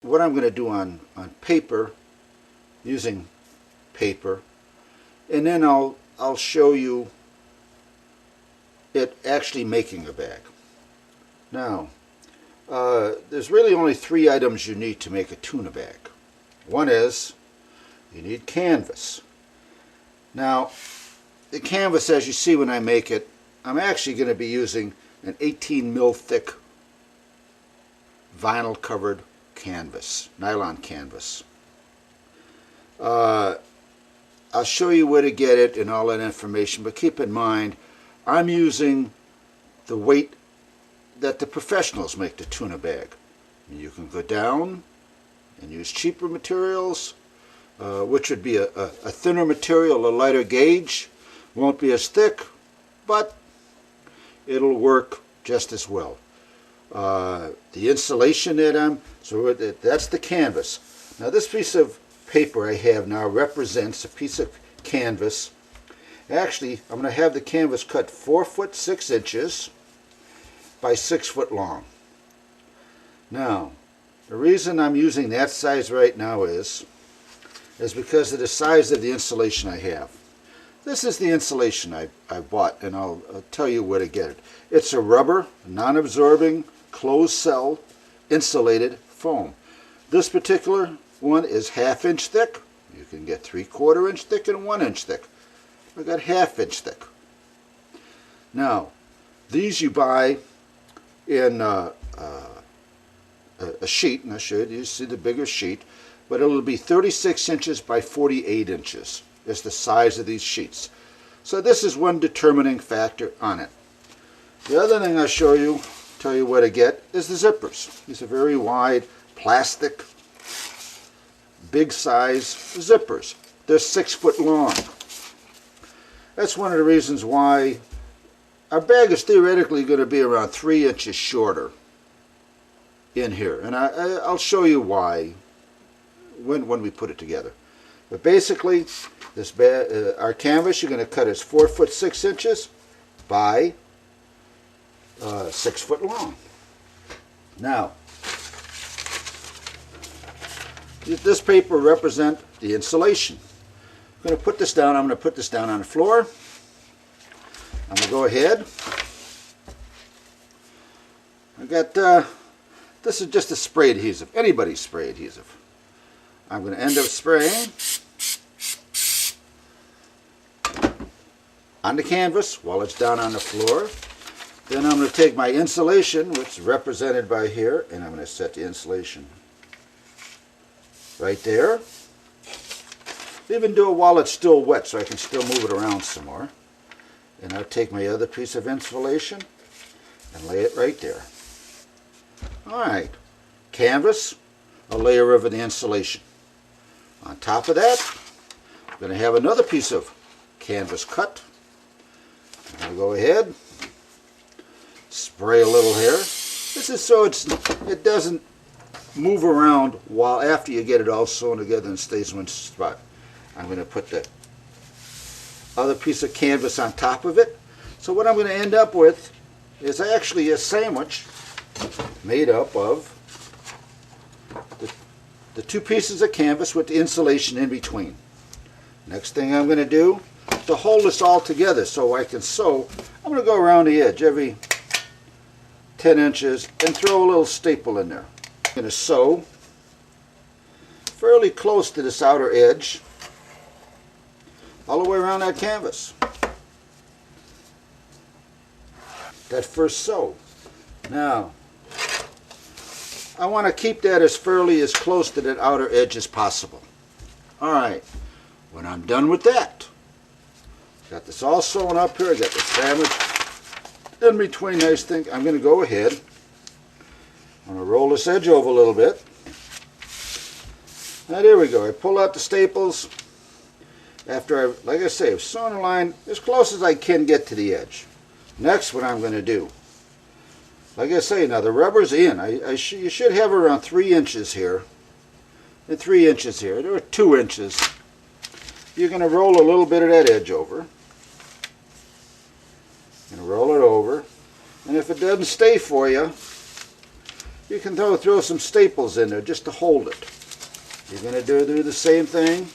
what I'm going to do on paper, using paper, and then I'll show you it actually making a bag. Now, there's really only 3 items you need to make a tuna bag. One is you need canvas. Now, the canvas, as you see when I make it, I'm actually going to be using an 18 mil thick vinyl covered canvas, nylon canvas. I'll show you where to get it and all that information, but keep in mind I'm using the weight that the professionals make the tuna bag. You can go down and use cheaper materials, which would be a thinner material, a lighter gauge. Won't be as thick, but it'll work just as well. The insulation that that's the canvas. Now this piece of paper I have now represents a piece of canvas. Actually, I'm going to have the canvas cut 4 foot 6 inches by 6 foot long. Now, the reason I'm using that size right now is because of the size of the insulation I have. This is the insulation I bought, and I'll tell you where to get it. It's a rubber, non-absorbing, closed cell, insulated foam. This particular one is 1/2 inch thick. You can get 3/4 inch thick and 1 inch thick. I got 1/2 inch thick. Now, these you buy in a sheet, and I'll show you see the bigger sheet, but it'll be 36 inches by 48 inches. Is the size of these sheets. So this is one determining factor on it. The other thing I'll show you, tell you where to get, is the zippers. These are very wide, plastic, big size zippers. They're 6 foot long. That's one of the reasons why our bag is theoretically going to be around 3 inches shorter in here. And I'll show you why when we put it together. But basically, this our canvas you're going to cut is 4 foot 6 inches by 6 foot long. Now, this paper represents the insulation. I'm going to put this down. I'm going to put this down on the floor. I'm going to go ahead. I got this is just a spray adhesive. Anybody's spray adhesive. I'm going to end up spraying on the canvas while it's down on the floor. Then I'm going to take my insulation, which is represented by here, and I'm going to set the insulation right there. Even do it while it's still wet so I can still move it around some more. And I'll take my other piece of insulation and lay it right there. Alright, canvas, a layer over the insulation. On top of that, I'm going to have another piece of canvas cut. I'm going to go ahead, spray a little here. This is so it doesn't move around while after you get it all sewn together and stays in one spot. I'm going to put the other piece of canvas on top of it. So what I'm going to end up with is actually a sandwich made up of the 2 pieces of canvas with the insulation in between. Next thing I'm going to do to hold this all together so I can sew, I'm going to go around the edge every 10 inches and throw a little staple in there. I'm going to sew fairly close to this outer edge all the way around that canvas. That first sew. Now, I want to keep that as close to that outer edge as possible. Alright, when I'm done with that, got this all sewn up here, I got the sandwich in between these things. I'm going to go ahead, I'm going to roll this edge over a little bit. Now there we go, I pull out the staples after like I say, I've sewn a line as close as I can get to the edge. Next, what I'm going to do, like I say, now the rubber's in. You should have around 3 inches here and 3 inches here. There are 2 inches. You're going to roll a little bit of that edge over. And roll it over. And if it doesn't stay for you, You can throw some staples in there just to hold it. You're going to do the same thing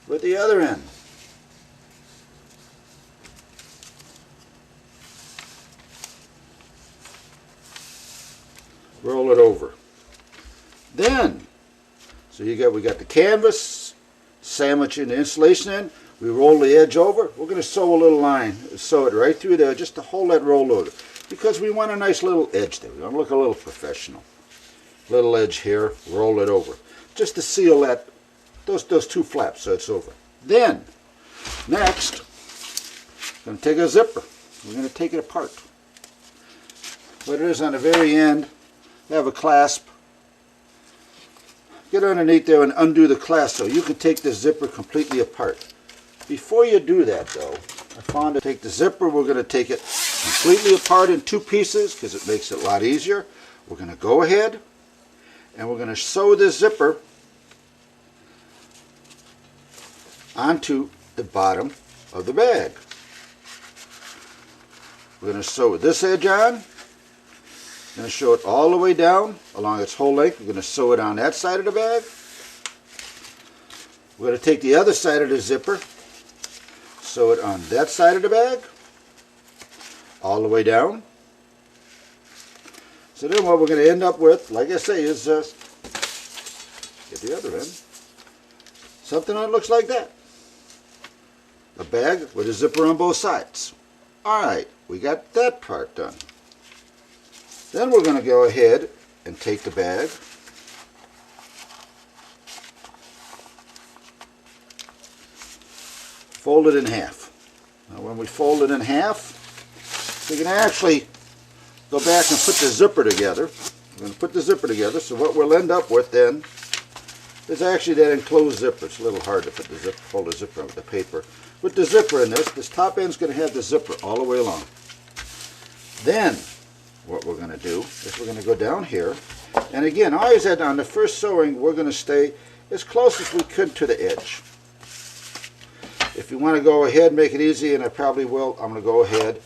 with the other end. Roll it over. Then, so we got the canvas, sandwiching the insulation in. We roll the edge over. We're going to sew a little line, sew it right through there just to hold that roll over. Because we want a nice little edge there. We want to look a little professional. Little edge here, roll it over. Just to seal that, those two flaps so it's over. Then, next, we're going to take a zipper. We're going to take it apart. What it is on the very end, you have a clasp. Get underneath there and undo the clasp so you can take the zipper completely apart. Before you do that though, I found to take the zipper, we're going to take it completely apart in two pieces because it makes it a lot easier. We're going to go ahead and we're going to sew this zipper onto the bottom of the bag. We're going to sew this edge on. We're going to sew it all the way down along its whole length. We're going to sew it on that side of the bag. We're going to take the other side of the zipper, sew it on that side of the bag, all the way down. So then what we're going to end up with, like I say, is get the other end, something that looks like that. A bag with a zipper on both sides. Alright, we got that part done. Then we're going to go ahead and take the bag, fold it in half. Now when we fold it in half, we can actually go back and put the zipper together. We're going to put the zipper together, so what we'll end up with then is actually that enclosed zipper. It's a little hard to put the zipper, fold the zipper with the paper. With the zipper in this top end's going to have the zipper all the way along. Then what we're going to do is we're going to go down here, and again, always on the first sewing we're going to stay as close as we could to the edge. If you want to go ahead and make it easy, and I probably will, I'm going to go ahead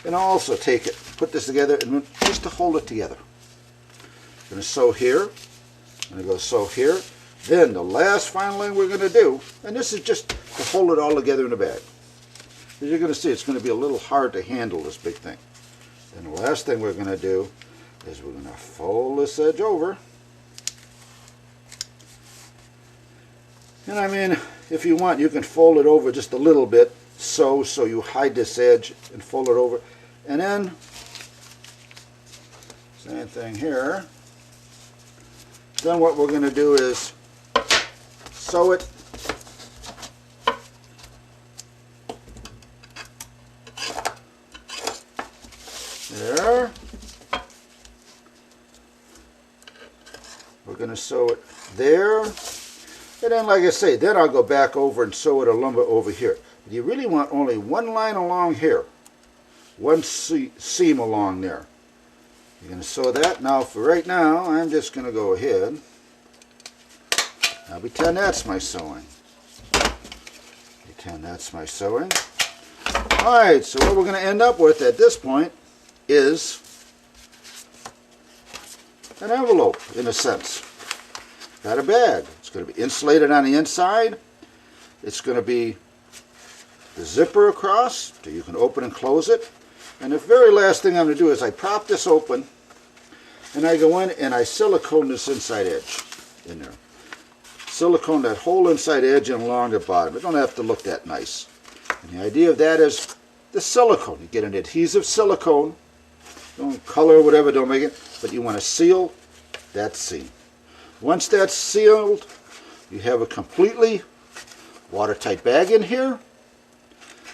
and also take it, put this together, and just to hold it together. I'm going to sew here, I'm going to go sew here. Then the last final thing we're going to do, and this is just to hold it all together in the bag. As you're going to see, it's going to be a little hard to handle this big thing. And the last thing we're going to do is we're going to fold this edge over. And I mean, if you want, you can fold it over just a little bit, so you hide this edge and fold it over. And then, same thing here. Then what we're going to do is sew it there. We're going to sew it there. And then, like I say, then I'll go back over and sew it a lumber over here. But you really want only one line along here. One seam along there. You're going to sew that. Now, for right now, I'm just going to go ahead. Now, pretend that's my sewing. Pretend that's my sewing. Alright, so what we're going to end up with at this point is an envelope, in a sense. Got a bag. It's going to be insulated on the inside. It's going to be the zipper across, so you can open and close it. And the very last thing I'm going to do is I prop this open, and I go in and I silicone this inside edge in there. Silicone that whole inside edge and along the bottom. It don't have to look that nice. And the idea of that is the silicone. You get an adhesive silicone. Don't color or whatever, don't make it, but you want to seal that seam. Once that's sealed, you have a completely watertight bag in here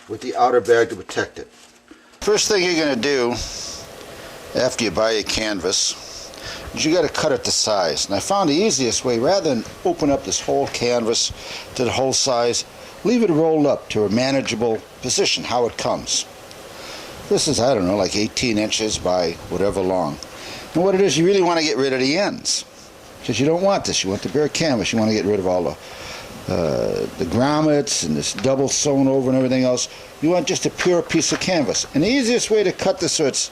with the outer bag to protect it. First thing you're going to do after you buy your canvas is you got to cut it to size. And I found the easiest way, rather than open up this whole canvas to the whole size, leave it rolled up to a manageable position, how it comes. This is, I don't know, like 18 inches by whatever long. And what it is, you really want to get rid of the ends. Because you don't want this. You want the bare canvas. You want to get rid of all the grommets and this double sewn over and everything else. You want just a pure piece of canvas. And the easiest way to cut this so it's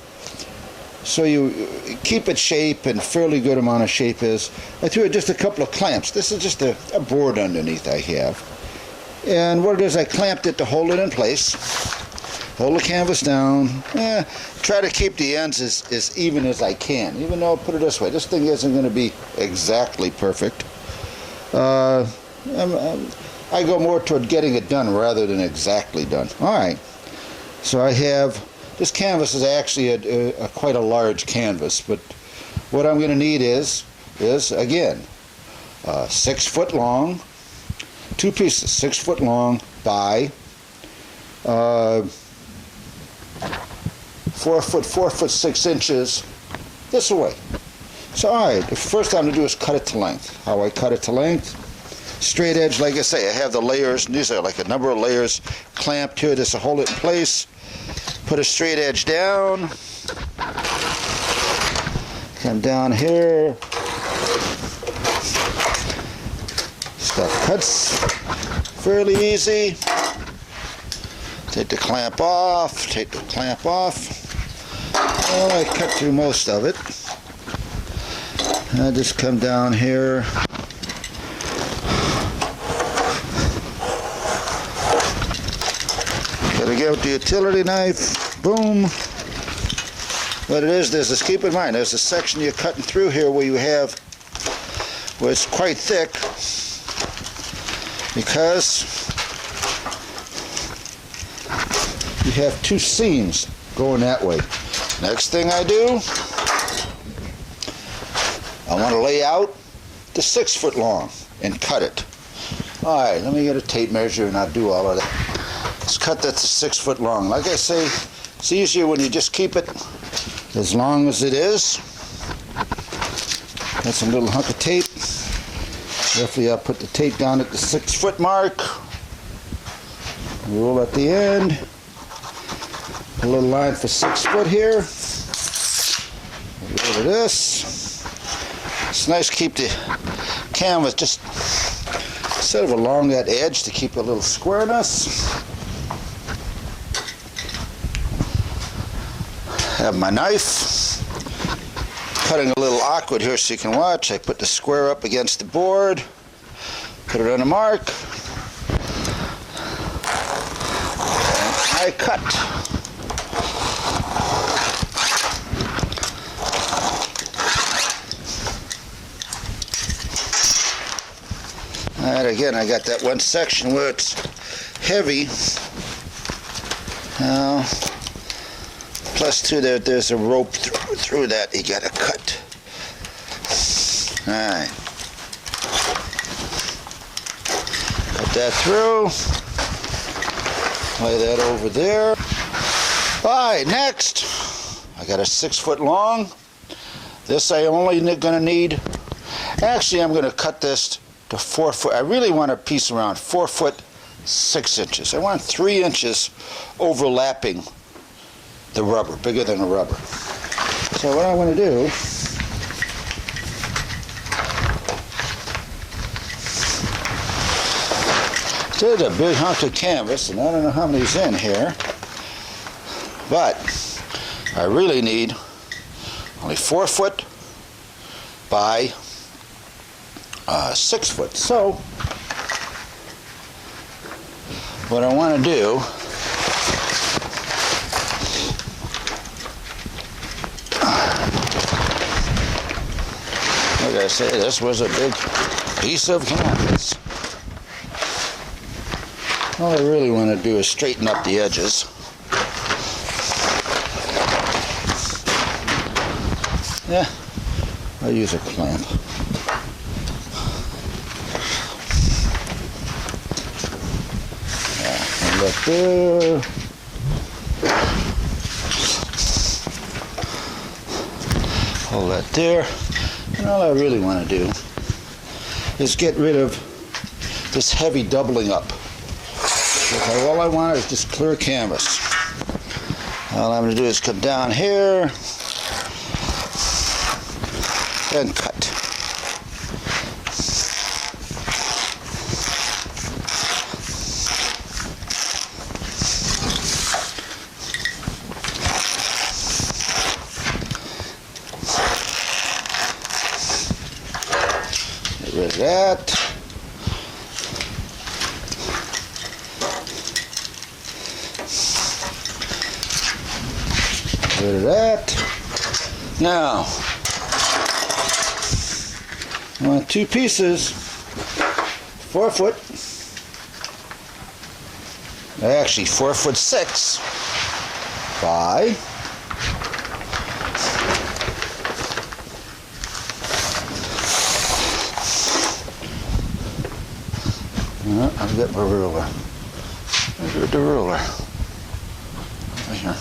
so you keep its shape, and fairly good amount of shape is, I threw just a couple of clamps. This is just a board underneath I have. And what it is, I clamped it to hold it in place. Hold the canvas down. Try to keep the ends as even as I can, even though, put it this way, this thing isn't going to be exactly perfect. I go more toward getting it done rather than exactly done. Alright, so I have, this canvas is actually quite a large canvas, but what I'm going to need is again, 6 foot long, 2 pieces, 6 foot long by 4 foot 6 inches this way. So alright, the first thing I'm going to do is cut it to length. How I cut it to length? Straight edge, like I say, I have the layers, and these are like a number of layers clamped here. This will hold it in place. Put a straight edge down. Come down here. Stuff cuts fairly easy. Take the clamp off, take the clamp off. Well, I cut through most of it. I just come down here. Gotta get with the utility knife. Boom. What it is, just keep in mind, there's a section you're cutting through here where it's quite thick, because you have 2 seams going that way. Next thing I do, I want to lay out the 6 foot long and cut it. Alright, let me get a tape measure and I'll do all of that. Let's cut that to 6 foot long. Like I say, it's easier when you just keep it as long as it is. Got some little hunk of tape. Roughly I'll put the tape down at the 6 foot mark. Roll at the end. A little line for 6 foot here. Get rid of this. It's nice to keep the canvas just sort of along that edge to keep a little squareness. Have my knife. Cutting a little awkward here so you can watch. I put the square up against the board. Put it on the mark. And I cut. Alright, again, I got that one section where it's heavy. Now, plus two, there's a rope through that you gotta cut. Alright. Cut that through. Lay that over there. Alright, next, I got a 6 foot long. This I only gonna need, actually I'm gonna cut this to 4 foot. I really want a piece around 4 foot 6 inches. I want 3 inches overlapping the rubber, bigger than the rubber. So what I want to do, there's a big hunk of canvas, and I don't know how many's in here, but I really need only 4 foot by 6 foot. So what I want to do, like I say, this was a big piece of canvas. All I really want to do is straighten up the edges. Yeah, I'll use a clamp. Look there. Hold that there. And all I really want to do is get rid of this heavy doubling up. Okay, all I want is just clear canvas. All I'm going to do is come down here and cut. rid of that. Get rid of that. Now, I want 2 pieces, 4 foot, actually 4'6" by 'll get my ruler. Where's the ruler? Over here.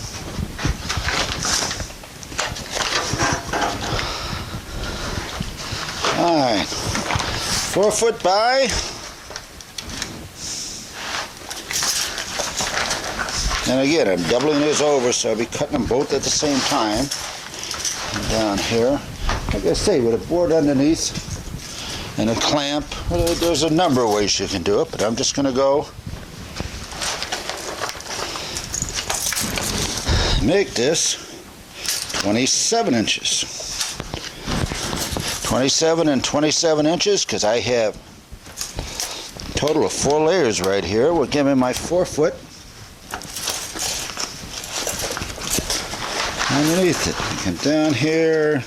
Alright, 4 foot by, and again I'm doubling this over, so I'll be cutting them both at the same time. And down here, like I say, with a board underneath and a clamp, there's a number of ways you can do it, but I'm just going to go make this 27 inches. 27 and 27 inches, because I have a total of 4 layers right here. Will give me my 4 foot underneath it. And down here,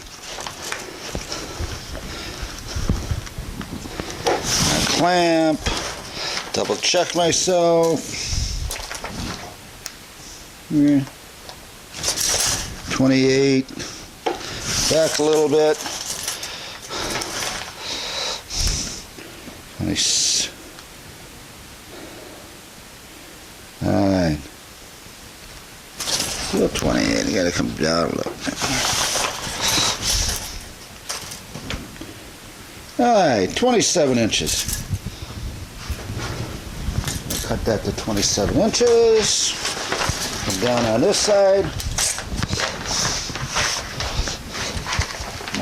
my clamp, double check myself. 28, back a little bit. Nice. Alright. Still 28. You gotta come down a little bit. Alright, 27 inches. I'll cut that to 27 inches. Come down on this side.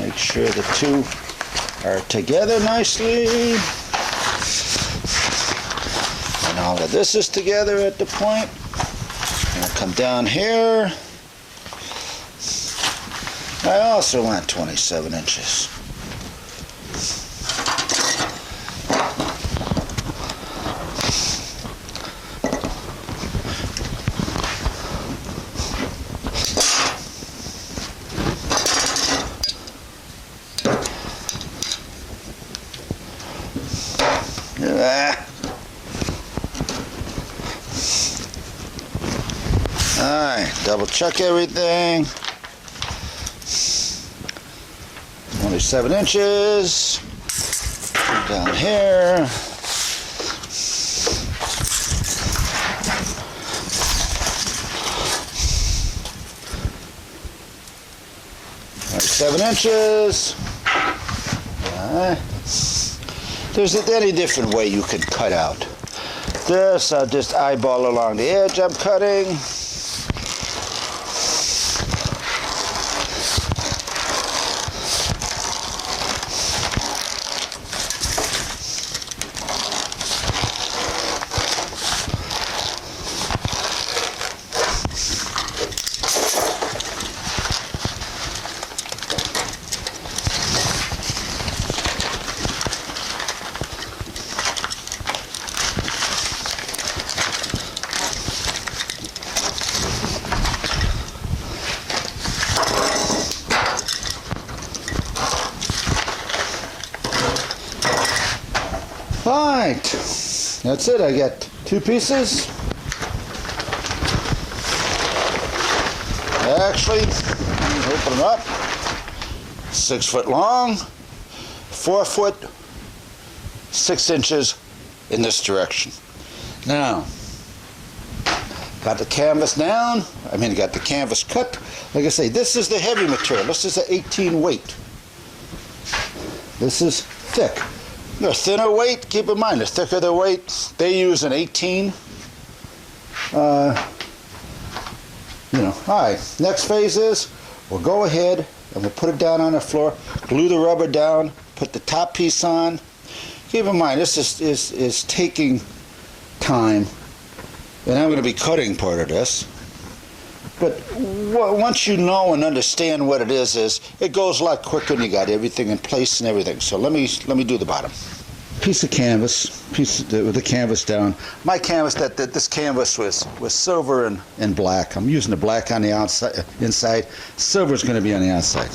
Make sure the 2 are together nicely. And all of this is together at the point. And I'll come down here. I also want 27 inches. Alright, double check everything. 27 inches. Down here. Seven inches. There's any different way you can cut out. This, I'll just eyeball along the edge I'm cutting. Alright, that's it. I got 2 pieces. Actually, open them up. 6 foot long, 4 foot, 6 inches in this direction. Now, got the canvas down. Got the canvas cut. Like I say, this is the heavy material. This is an 18 weight. This is thick. The thinner weight, keep in mind, the thicker the weight, they use an 18. Alright, next phase is, we'll go ahead and we'll put it down on the floor, glue the rubber down, put the top piece on. Keep in mind, this is taking time, and I'm going to be cutting part of this. But once you know and understand what it is it goes a lot quicker and you got everything in place and everything. So let me do the bottom. Piece of canvas, with the canvas down. My canvas, this canvas was silver and black. I'm using the black on the outside, inside. Silver is going to be on the outside.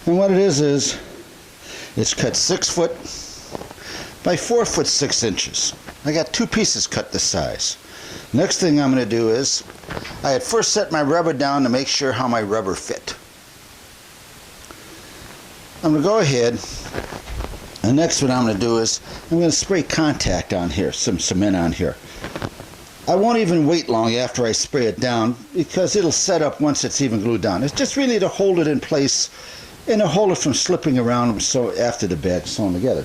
And what it is it's cut 6 foot by 4 foot 6 inches. I got 2 pieces cut this size. Next thing I'm going to do is, I had first set my rubber down to make sure how my rubber fit. I'm going to go ahead, and next what I'm going to do is, I'm going to spray contact on here, some cement on here. I won't even wait long after I spray it down, because it'll set up once it's even glued down. It's just really to hold it in place, and to hold it from slipping around so after the bag's sewn together.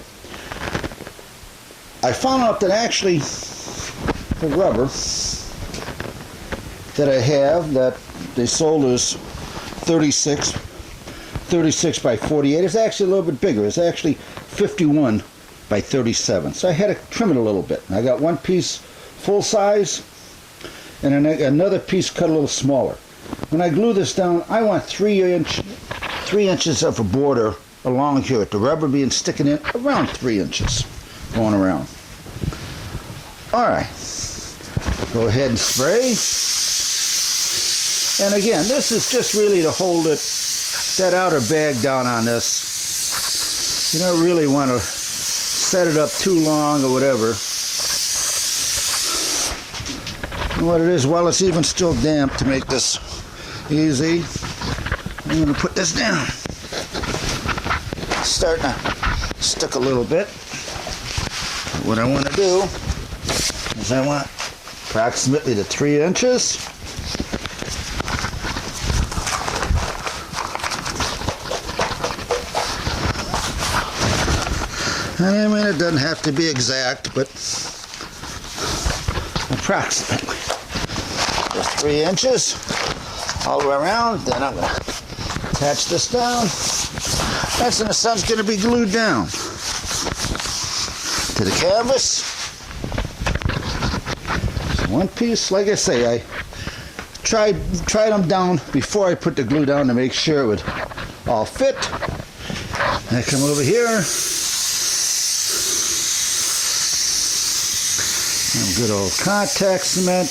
I found out that actually, the rubber that I have that they sold as 36 by 48 is actually a little bit bigger. It's actually 51 by 37. So I had to trim it a little bit. I got one piece full size and another piece cut a little smaller. When I glue this down, I want 3 inches of a border along here, with the rubber being sticking in around 3 inches going around. Alright, go ahead and spray. And again, this is just really to hold that outer bag down on this. You don't really want to set it up too long or whatever. And what it is, while it's even still damp, to make this easy, I'm going to put this down. It's starting to stick a little bit. What I want to do is I want approximately to 3 inches. I mean, it doesn't have to be exact, but approximately just 3 inches all the way around. Then I'm going to attach this down. That's in a sense going to be glued down to the canvas. So one piece, like I say, I tried them down before I put the glue down to make sure it would all fit. And I come over here. Good old contact cement.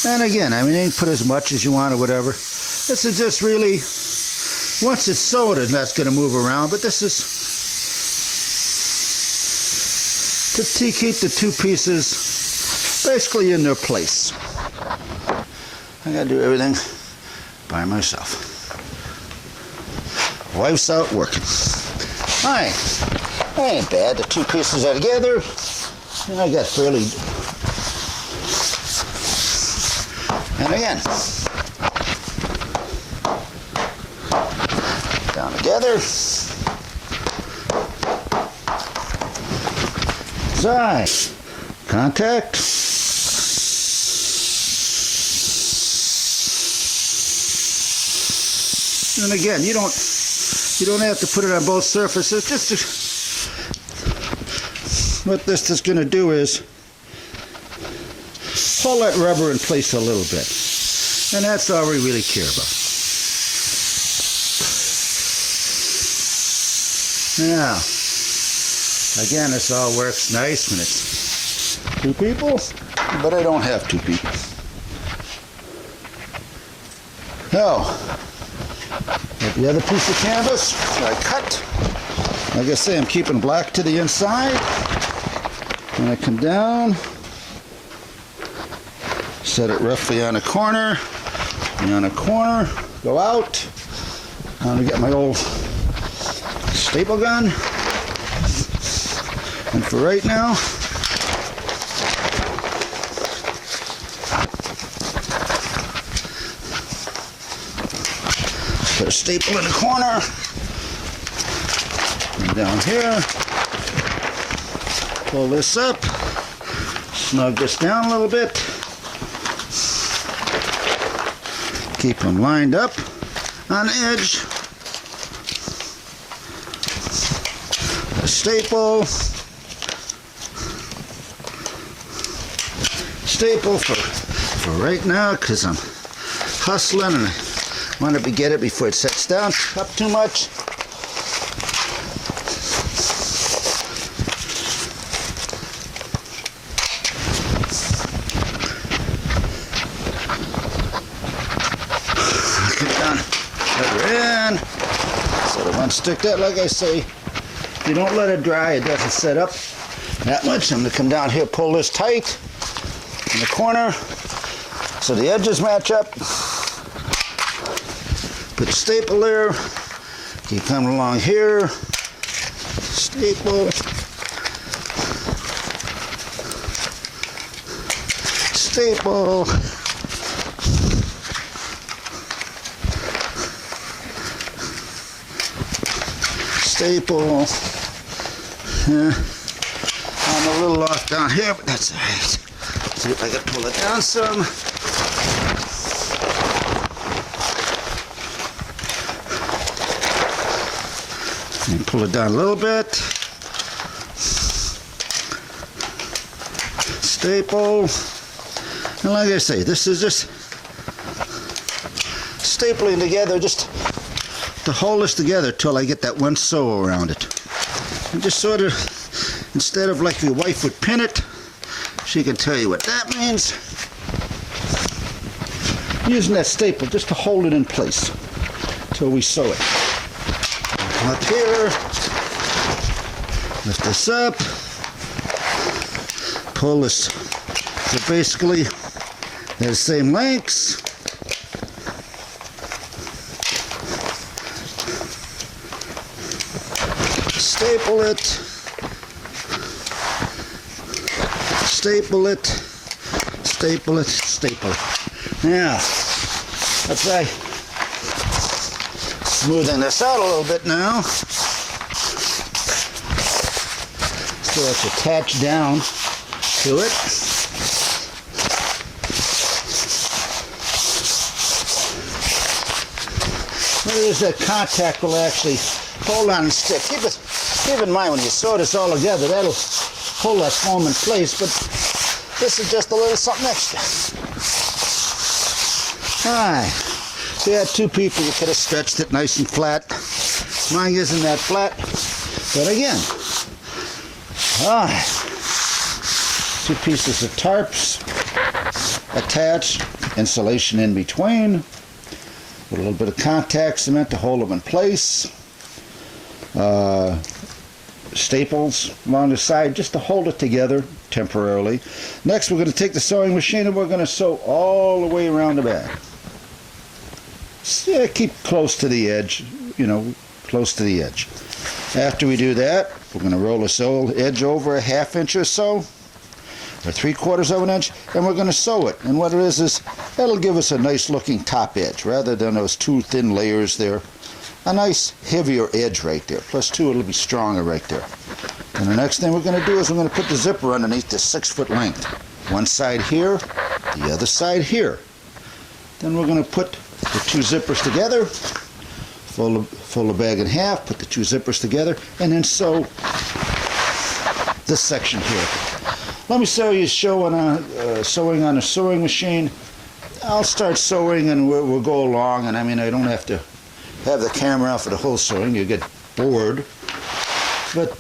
And again, I mean, you can put as much as you want or whatever. This is just really, once it's sewed, that's going to move around, but this is to keep the 2 pieces basically in their place. I got to do everything by myself. Wife's out working. Alright, that ain't bad. The 2 pieces are together. And I got fairly, and again, down together, side, contact, and again, you don't have to put it on both surfaces, just to, what this is going to do is hold that rubber in place a little bit. And that's all we really care about. Now, again, this all works nice when it's 2 people, but I don't have 2 people. Now, with the other piece of canvas I cut, like I say, I'm keeping black to the inside. And I come down, set it roughly on a corner, and on a corner, go out. I'm going to get my old staple gun. And for right now, put a staple in the corner, and down here. Pull this up, snug this down a little bit, keep them lined up on the edge, a staple for right now, because I'm hustling, and I want to get it before it sets down up too much. Get down, let her in. So the one stick that, like I say, if you don't let it dry, it doesn't set up that much. I'm going to come down here, pull this tight in the corner so the edges match up. Put the staple there. Keep coming along here. Staple. Staple. Staple. Yeah. I'm a little off down here, but that's all right. See if I can pull it down some. And pull it down a little bit. Staple. And like I say, this is just stapling together just to hold this together till I get that one sew around it. And just sort of, instead of like your wife would pin it, she can tell you what that means. Using that staple just to hold it in place till we sew it. Come up here, lift this up, pull this, so basically they're the same lengths. Staple it, staple it, staple it, staple it. Now, let's try smoothing this out a little bit now. So it's attached down to it. What it is, that contact will actually hold on and stick. Keep in mind when you sew this all together, that'll hold that foam in place, but this is just a little something extra. Alright, if you had two people, you could have stretched it nice and flat. Mine isn't that flat, but again, alright, two pieces of tarps attached, insulation in between, with a little bit of contact cement to hold them in place. Staples along the side just to hold it together temporarily. Next, we're going to take the sewing machine and we're going to sew all the way around the bag. So, keep close to the edge, close to the edge. After we do that, we're going to roll this edge over a 1/2 inch or so, or 3/4 of an inch, and we're going to sew it. And what it is that'll give us a nice looking top edge rather than those two thin layers there. A nice heavier edge right there. Plus two, it'll be stronger right there. And the next thing we're going to do is we're going to put the zipper underneath this 6-foot length. One side here, the other side here. Then we're going to put the two zippers together, fold the bag in half, put the two zippers together, and then sew this section here. Let me show you sewing on a sewing machine. I'll start sewing and we'll go along, and I mean, I don't have to have the camera out for the whole sewing, you get bored. But